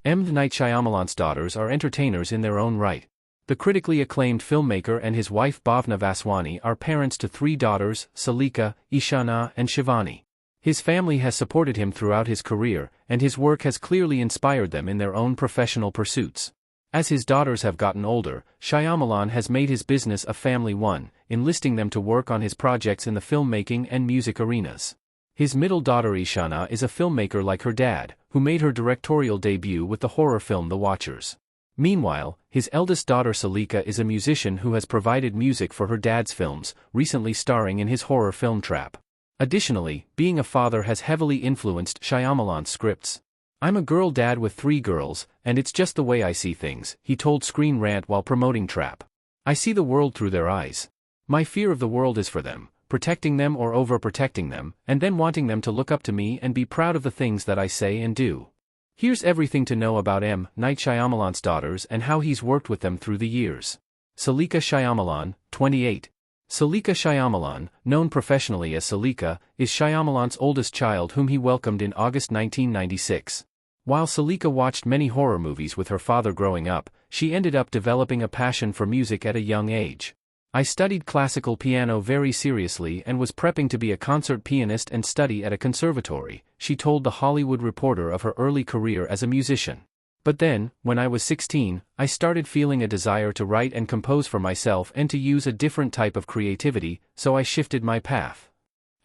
M. Night Shyamalan's daughters are entertainers in their own right. The critically acclaimed filmmaker and his wife Bhavna Vaswani are parents to 3 daughters, Saleka, Ishana, and Shivani. His family has supported him throughout his career, and his work has clearly inspired them in their own professional pursuits. As his daughters have gotten older, Shyamalan has made his business a family one, enlisting them to work on his projects in the filmmaking and music arenas. His middle daughter Ishana is a filmmaker like her dad, who made her directorial debut with the horror film The Watchers. Meanwhile, his eldest daughter Saleka is a musician who has provided music for her dad's films, recently starring in his horror film Trap. Additionally, being a father has heavily influenced Shyamalan's scripts. "I'm a girl dad with 3 girls, and it's just the way I see things," he told Screen Rant while promoting Trap. "I see the world through their eyes. My fear of the world is for them, protecting them or overprotecting them, and then wanting them to look up to me and be proud of the things that I say and do." Here's everything to know about M. Night Shyamalan's daughters and how he's worked with them through the years. Saleka Shyamalan, 28. Saleka Shyamalan, known professionally as Saleka, is Shyamalan's oldest child whom he welcomed in August 1996. While Saleka watched many horror movies with her father growing up, she ended up developing a passion for music at a young age. "I studied classical piano very seriously and was prepping to be a concert pianist and study at a conservatory," she told The Hollywood Reporter of her early career as a musician. "But then, when I was 16, I started feeling a desire to write and compose for myself and to use a different type of creativity, so I shifted my path."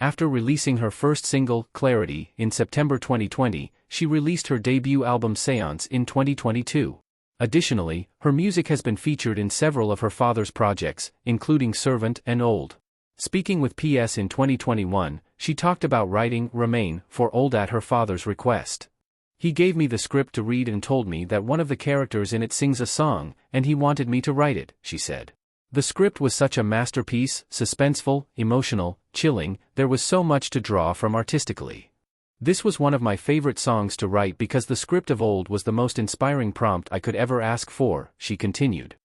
After releasing her first single, Clarity, in September 2020, she released her debut album Seance in 2022. Additionally, her music has been featured in several of her father's projects, including Servant and Old. Speaking with PS in 2021, she talked about writing Remain for Old at her father's request. "He gave me the script to read and told me that one of the characters in it sings a song, and he wanted me to write it," she said. "The script was such a masterpiece, suspenseful, emotional, chilling, there was so much to draw from artistically. This was one of my favorite songs to write because the script of Old was the most inspiring prompt I could ever ask for," she continued.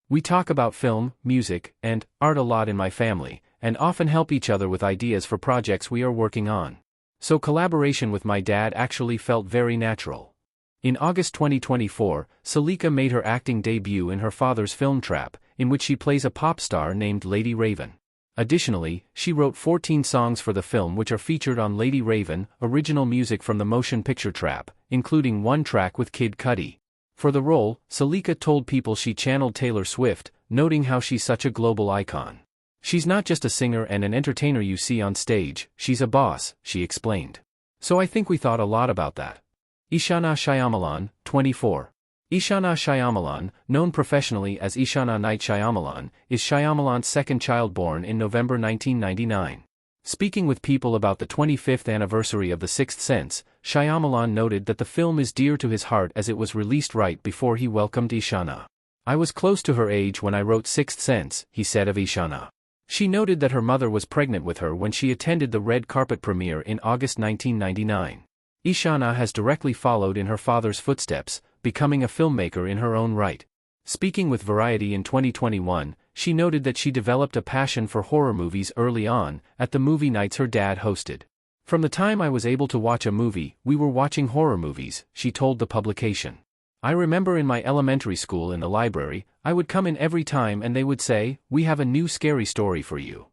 "We talk about film, music, and art a lot in my family, and often help each other with ideas for projects we are working on. So collaboration with my dad actually felt very natural." In August 2024, Saleka made her acting debut in her father's film Trap, in which she plays a pop star named Lady Raven. Additionally, she wrote 14 songs for the film which are featured on Lady Raven, original music from the motion picture Trap, including one track with Kid Cudi. For the role, Saleka told people she channeled Taylor Swift, noting how she's such a global icon. "She's not just a singer and an entertainer you see on stage, she's a boss," she explained. "So I think we thought a lot about that." Ishana Shyamalan, 24. Ishana Shyamalan, known professionally as Ishana Night Shyamalan, is Shyamalan's second child born in November 1999. Speaking with People about the 25th anniversary of The Sixth Sense, Shyamalan noted that the film is dear to his heart as it was released right before he welcomed Ishana. "I was close to her age when I wrote Sixth Sense," he said of Ishana. She noted that her mother was pregnant with her when she attended the red carpet premiere in August 1999. Ishana has directly followed in her father's footsteps, becoming a filmmaker in her own right. Speaking with Variety in 2021, she noted that she developed a passion for horror movies early on, at the movie nights her dad hosted. "From the time I was able to watch a movie, we were watching horror movies," she told the publication. "I remember in my elementary school in the library, I would come in every time and they would say, 'We have a new scary story for you.'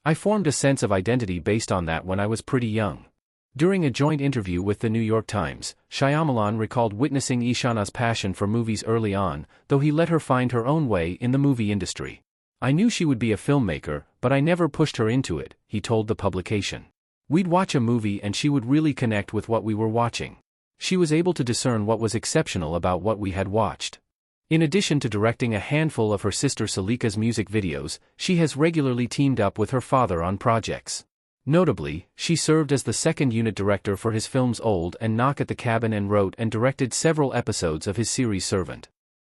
I formed a sense of identity based on that when I was pretty young." During a joint interview with The New York Times, Shyamalan recalled witnessing Ishana's passion for movies early on, though he let her find her own way in the movie industry. "I knew she would be a filmmaker, but I never pushed her into it," he told the publication. "We'd watch a movie and she would really connect with what we were watching. She was able to discern what was exceptional about what we had watched." In addition to directing a handful of her sister Saleka's music videos, she has regularly teamed up with her father on projects. Notably, she served as the second unit director for his films Old and Knock at the Cabin and wrote and directed several episodes of his series Servant.